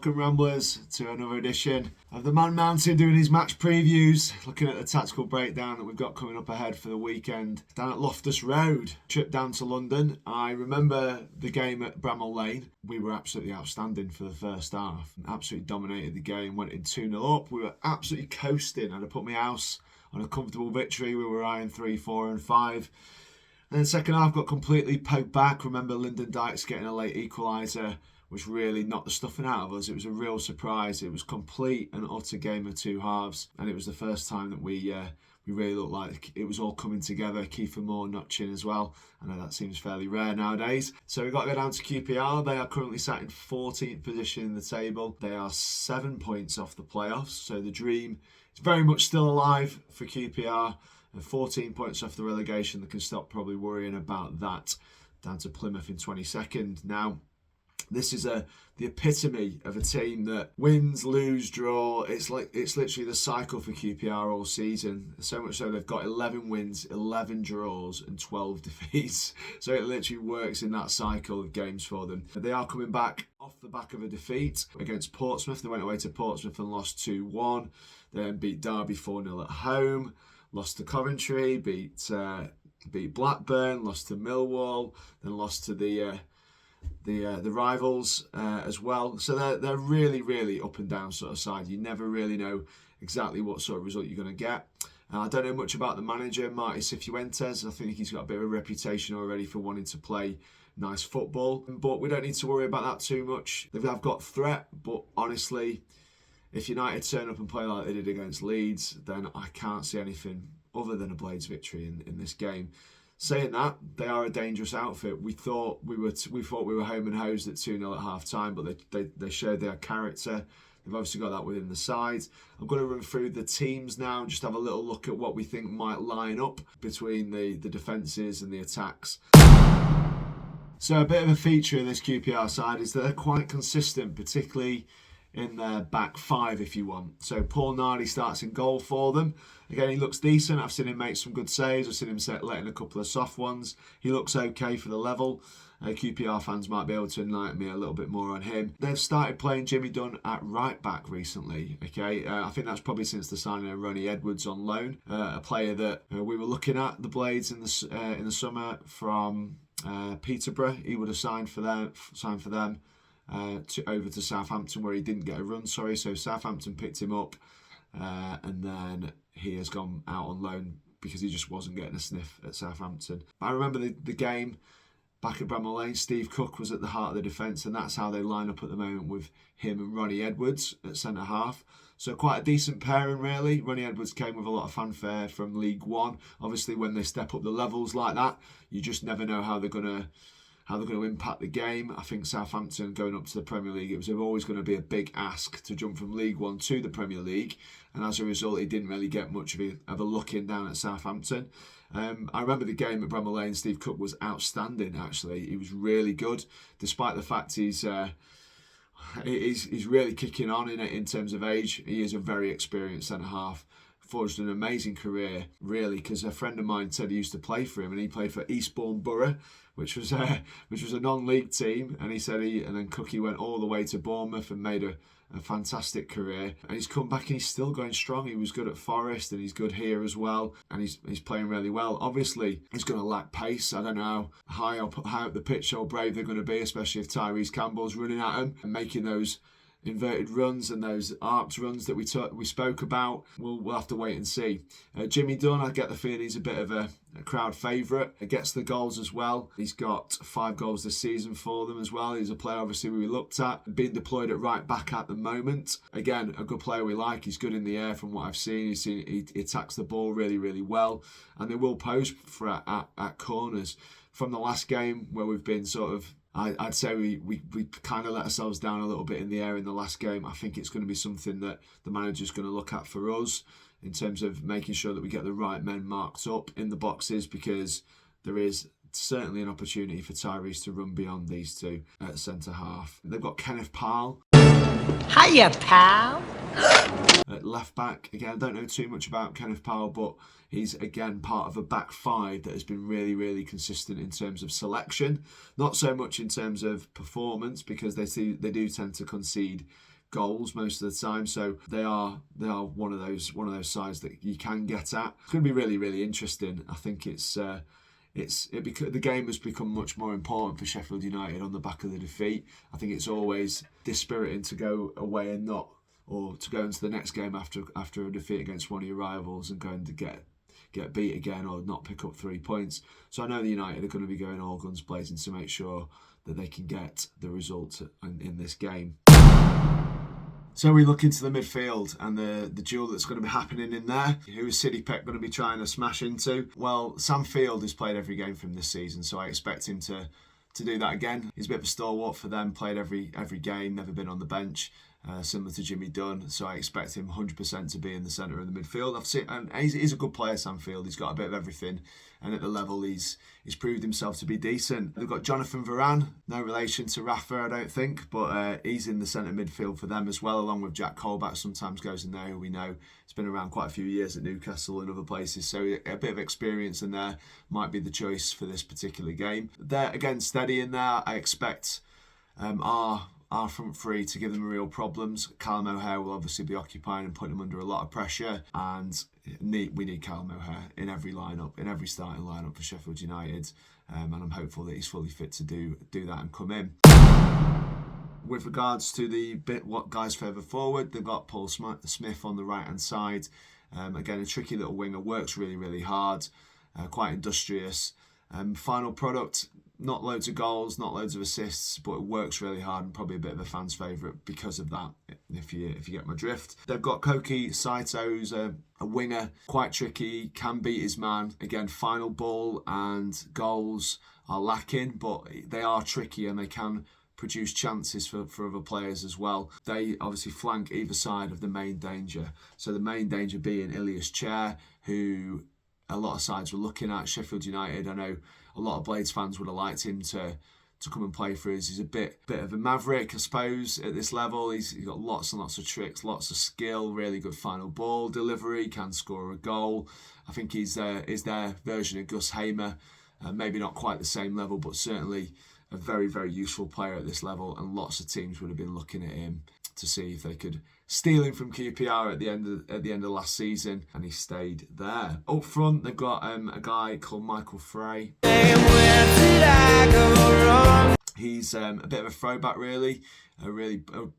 Welcome Ramblers to another edition of the Man Mountain doing his match previews, looking at the tactical breakdown that we've got coming up ahead for the weekend down at Loftus Road. Trip down to London. I remember the game at Bramall Lane. We were absolutely outstanding for the first half. Absolutely dominated the game, went in 2-0 up. We were absolutely coasting. I'd have put my house on a comfortable victory. We were eyeing 3, 4 and 5. And then second half got completely poked back. Remember Lyndon Dykes getting a late equaliser, which really knocked the stuffing out of us. It was a real surprise. It was complete and utter game of two halves, and it was the first time that we really looked like it was all coming together. Kiefer Moore notching as well. I know that seems fairly rare nowadays. So we've got to go down to QPR. They are currently sat in 14th position in the table. They are 7 points off the playoffs, so the dream is very much still alive for QPR. And 14 points off the relegation. They can stop probably worrying about that. Down to Plymouth in 22nd. Now, this is the epitome of a team that wins, lose, draw. It's literally the cycle for QPR all season. So much so they've got 11 wins, 11 draws and 12 defeats. So it literally works in that cycle of games for them. They are coming back off the back of a defeat against Portsmouth. They went away to Portsmouth and lost 2-1. They then beat Derby 4-0 at home. Lost to Coventry, beat Blackburn, lost to Millwall, then lost to the rivals as well. So they're really, really up and down sort of side. You never really know exactly what sort of result you're going to get. I don't know much about the manager, Marty Cifuentes. I think he's got a bit of a reputation already for wanting to play nice football. But we don't need to worry about that too much. They have got threat, but honestly, if United turn up and play like they did against Leeds, then I can't see anything other than a Blades victory in this game. Saying that, they are a dangerous outfit. We thought we were home and hosed at 2-0 at half time, but they showed their character. They've obviously got that within the side. I'm going to run through the teams now and just have a little look at what we think might line up between the defences and the attacks. So a bit of a feature of this QPR side is that they're quite consistent, particularly in their back five, if you want. So Paul Nardi starts in goal for them. Again, he looks decent. I've seen him make some good saves. I've seen him letting a couple of soft ones. He looks okay for the level. QPR fans might be able to enlighten me a little bit more on him. They've started playing Jimmy Dunn at right back recently. Okay, I think that's probably since the signing of Ronnie Edwards on loan, a player that we were looking at the Blades in the summer from Peterborough. He would have signed for them. Over to Southampton, where he didn't get a run, so Southampton picked him up, and then he has gone out on loan because he just wasn't getting a sniff at Southampton. But I remember the game back at Bramall Lane. Steve Cook was at the heart of the defence, and that's how they line up at the moment with him and Ronnie Edwards at centre half. So quite a decent pairing, really. Ronnie Edwards came with a lot of fanfare from League One. Obviously, when they step up the levels like that, you just never know how they're going to impact the game. I think Southampton going up to the Premier League, it was always going to be a big ask to jump from League One to the Premier League, and as a result, he didn't really get much of a look in down at Southampton. I remember the game at Bramall Lane. Steve Cook was outstanding. Actually, he was really good, despite the fact he's really kicking on in terms of age. He is a very experienced centre half. Forged an amazing career, really, because a friend of mine said he used to play for him, and he played for Eastbourne Borough, which was a non-league team, and he said and then Cookie went all the way to Bournemouth and made a fantastic career, and he's come back and he's still going strong. He was good at Forest and he's good here as well, and he's playing really well. Obviously, he's going to lack pace. I don't know how high up the pitch or brave they're going to be, especially if Tyrese Campbell's running at him and making those inverted runs and those arced runs that we spoke about. We'll have to wait and see. Jimmy Dunn, I get the feeling he's a bit of a crowd favourite. He gets the goals as well. He's got 5 goals this season for them as well. He's a player obviously we looked at, being deployed at right back at the moment. Again, a good player we like. He's good in the air from what I've seen. He attacks the ball really, really well, and they will post for at corners. From the last game where we've been sort of, I'd say we kind of let ourselves down a little bit in the air in the last game. I think it's going to be something that the manager's going to look at for us in terms of making sure that we get the right men marked up in the boxes, because there is certainly an opportunity for Tyrese to run beyond these two at centre half. They've got Kenneth Powell. Hiya, pal. at left back. Again, I don't know too much about Kenneth Powell, but he's again part of a back five that has been really, really consistent in terms of selection. Not so much in terms of performance, because they do tend to concede goals most of the time. So they are one of those sides that you can get at. It's going to be really, really interesting. I think the game has become much more important for Sheffield United on the back of the defeat. I think it's always dispiriting to go away and not, or to go into the next game after a defeat against one of your rivals and going to get beat again or not pick up 3 points. So I know the United are going to be going all guns blazing to make sure that they can get the result in this game. So we look into the midfield and the duel that's going to be happening in there. Who is City Pep going to be trying to smash into? Well, Sam Field has played every game for him this season, so I expect him to do that again. He's a bit of a stalwart for them, played every game, never been on the bench, similar to Jimmy Dunn. So I expect him 100% to be in the centre of the midfield. And he's a good player, Sam Field. He's got a bit of everything, and at the level he's proved himself to be decent. They've got Jonathan Varane, no relation to Rafa, I don't think, but he's in the centre midfield for them as well, along with Jack Colback. Sometimes goes in there, who we know has been around quite a few years at Newcastle and other places, so a bit of experience in there might be the choice for this particular game. They're again steady in there. I expect our front three to give them real problems. Callum O'Hare will obviously be occupying and putting them under a lot of pressure, and we need Callum O'Hare in every lineup, in every starting lineup for Sheffield United, and I'm hopeful that he's fully fit to do that and come in. With regards to what guys further forward, they've got Paul Smith on the right hand side. Again, a tricky little winger, works really, really hard, quite industrious. Final product, not loads of goals, not loads of assists, but it works really hard and probably a bit of a fan's favourite because of that, if you get my drift. They've got Koki Saito, who's a winger, quite tricky, can beat his man. Again, final ball and goals are lacking, but they are tricky and they can produce chances for other players as well. They obviously flank either side of the main danger. So the main danger being Ilias Chair, who a lot of sides were looking at. Sheffield United, I know a lot of Blades fans would have liked him to come and play for us. He's a bit of a maverick, I suppose, at this level. He's got lots and lots of tricks, lots of skill, really good final ball delivery, can score a goal. I think he's their version of Gus Hamer. Maybe not quite the same level, but certainly a very, very useful player at this level, and lots of teams would have been looking at him to see if they could steal him from QPR at the end of last season, and he stayed there. Up front, they've got a guy called Michael Frey. He's a bit of a throwback, really. A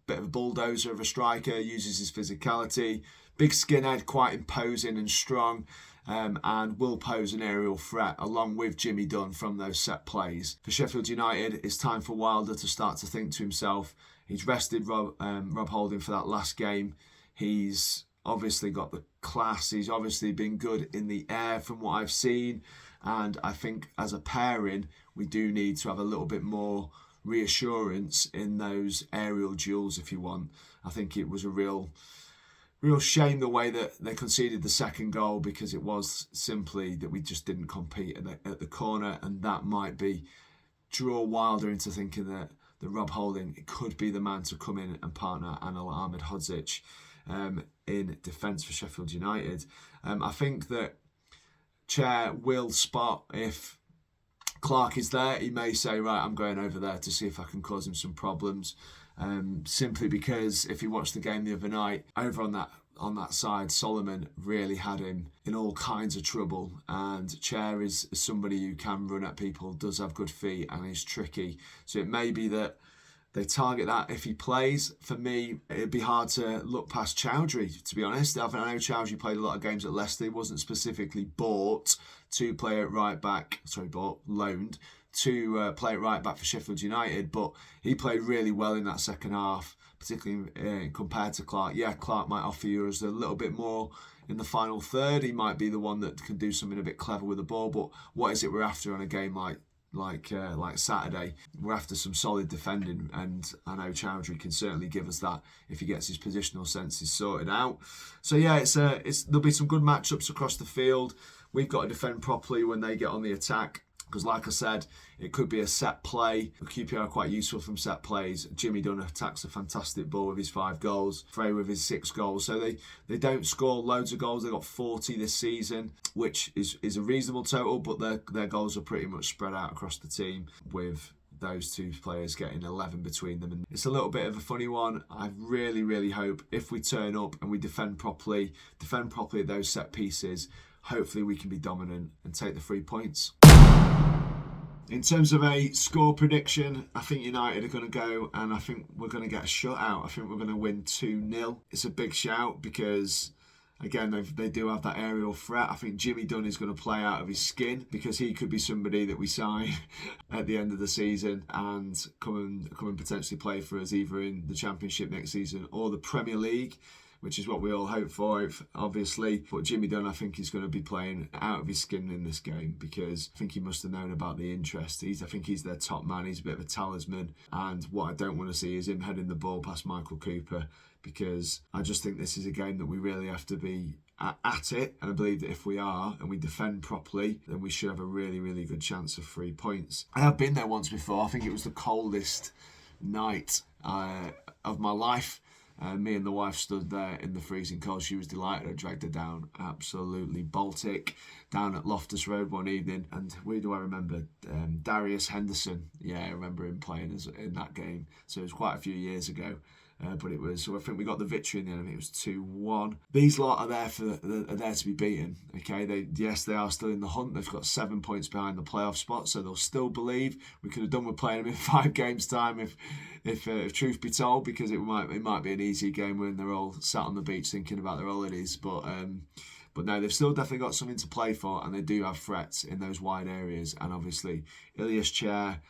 bit of a bulldozer of a striker, uses his physicality. Big skinhead, quite imposing and strong. And will pose an aerial threat along with Jimmy Dunn from those set plays. For Sheffield United, it's time for Wilder to start to think to himself. He's rested Rob Holding for that last game. He's obviously got the class. He's obviously been good in the air from what I've seen. And I think as a pairing, we do need to have a little bit more reassurance in those aerial duels, if you want. I think it was a real shame the way that they conceded the second goal, because it was simply that we just didn't compete at the corner, and that might draw Wilder into thinking that Rob Holding could be the man to come in and partner Anil Ahmedhodzic in defence for Sheffield United. I think that Chair will spot if Clark is there. He may say, right, I'm going over there to see if I can cause him some problems. Simply because if you watched the game the other night, over on that side, Solomon really had him in all kinds of trouble, and Chair is somebody who can run at people, does have good feet, and is tricky. So it may be that they target that if he plays. For me, it'd be hard to look past Chowdhury, to be honest. I know Chowdhury played a lot of games at Leicester. He wasn't specifically loaned to play at right back for Sheffield United, but he played really well in that second half, particularly compared to Clark. Yeah, Clark might offer you us a little bit more in the final third. He might be the one that can do something a bit clever with the ball, but what is it we're after on a game like Saturday? We're after some solid defending, and I know Chowdhury can certainly give us that if he gets his positional senses sorted out. So yeah, there'll be some good matchups across the field. We've got to defend properly when they get on the attack. Because like I said, it could be a set play. QPR are quite useful from set plays. Jimmy Dunn attacks a fantastic ball with his 5 goals. Frey with his 6 goals. So they don't score loads of goals. They got 40 this season, which is a reasonable total, but their goals are pretty much spread out across the team, with those 2 players getting 11 between them. And it's a little bit of a funny one. I really, really hope if we turn up and we defend properly at those set pieces, hopefully we can be dominant and take the 3 points. In terms of a score prediction, I think United are going to go, and I think we're going to get a shutout. I think we're going to win 2-0. It's a big shout because, again, they do have that aerial threat. I think Jimmy Dunn is going to play out of his skin, because he could be somebody that we sign at the end of the season and come and potentially play for us either in the Championship next season or the Premier League, which is what we all hope for, obviously. But Jimmy Dunn, I think, is going to be playing out of his skin in this game, because I think he must have known about the interest. I think he's their top man. He's a bit of a talisman. And what I don't want to see is him heading the ball past Michael Cooper, because I just think this is a game that we really have to be at it. And I believe that if we are, and we defend properly, then we should have a really, really good chance of 3 points. I have been there once before. I think it was the coldest night of my life. Me and the wife stood there in the freezing cold. She was delighted. I dragged her down, absolutely Baltic, down at Loftus Road one evening. And who do I remember? Darius Henderson. Yeah, I remember him playing in that game. So it was quite a few years ago. But it was, so I think we got the victory in the end. I think it was 2-1. These lot are there to be beaten. Okay, they are still in the hunt. They've got 7 points behind the playoff spot, so they'll still believe. We could have done with playing them in 5 games time if truth be told, because it might be an easy game when they're all sat on the beach thinking about their holidays. But no, they've still definitely got something to play for, and they do have threats in those wide areas. And obviously, Ilias Chair,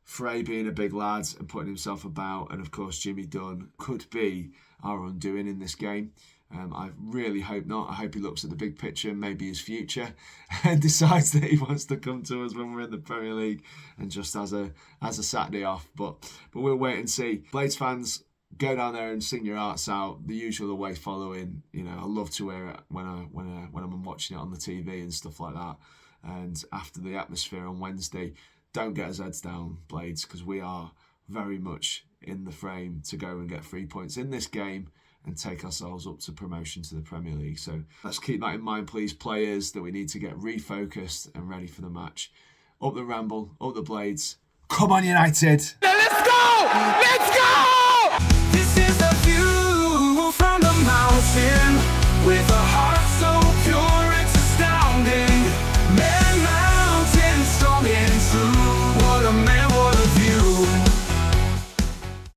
Frey being a big lad and putting himself about, and of course Jimmy Dunn could be our undoing in this game. I really hope not. I hope he looks at the big picture, maybe his future, and decides that he wants to come to us when we're in the Premier League and just as a Saturday off. But we'll wait and see. Blades fans, go down there and sing your hearts out. The usual away following. You know, I love to hear it when I'm watching it on the TV and stuff like that. And after the atmosphere on Wednesday, don't get our heads down, Blades, because we are very much in the frame to go and get 3 points in this game and take ourselves up to promotion to the Premier League. So let's keep that in mind, please, players, that we need to get refocused and ready for the match. Up the Ramble, up the Blades. Come on, United! Let's go! Let's go!